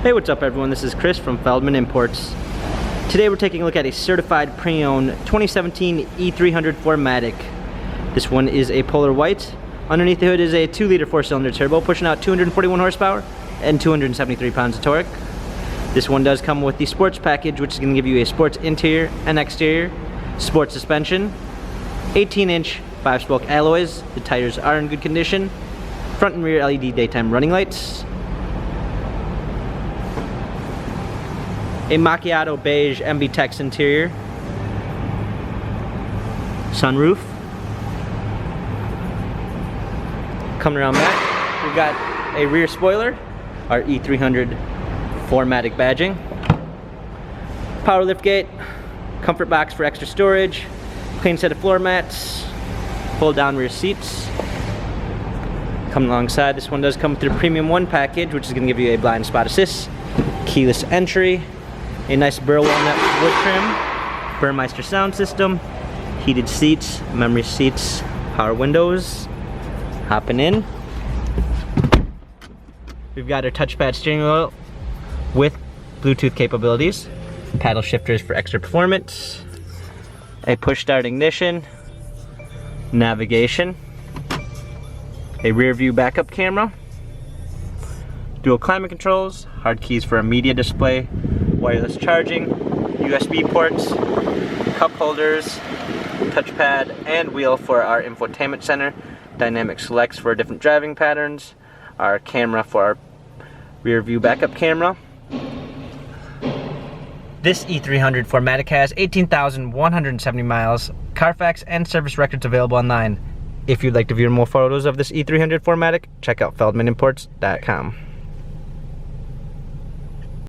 Hey, what's up everyone? This is Chris from Feldmann Imports. Today we're taking a look at a certified pre-owned 2017 E300 4MATIC. This one is a polar white. Underneath the hood is a 2-liter 4-cylinder turbo pushing out 241 horsepower and 273 pounds of torque. This one does come with the sports package, which is going to give you a sports interior and exterior, sports suspension, 18-inch 5-spoke alloys. The tires are in good condition. Front and rear LED daytime running lights. A macchiato beige MB-Tex interior. Sunroof. Coming around back, we've got a rear spoiler, our E300 4MATIC badging. Power liftgate, comfort box for extra storage, clean set of floor mats, fold down rear seats. Coming alongside, this one does come with the Premium 1 package, which is going to give you a blind spot assist, keyless entry, a nice burr walnut wood trim, Burmeister sound system, heated seats, memory seats, power windows. Hopping in, we've got our touchpad steering wheel with Bluetooth capabilities, paddle shifters for extra performance, a push start ignition, navigation, a rear view backup camera, dual climate controls, hard keys for a media display, wireless charging, USB ports, cup holders, touchpad and wheel for our infotainment center, dynamic selects for different driving patterns, our camera for our rear view backup camera. This E300 4MATIC has 18,170 miles, Carfax and service records available online. If you'd like to view more photos of this E300 4MATIC, check out feldmanimports.com.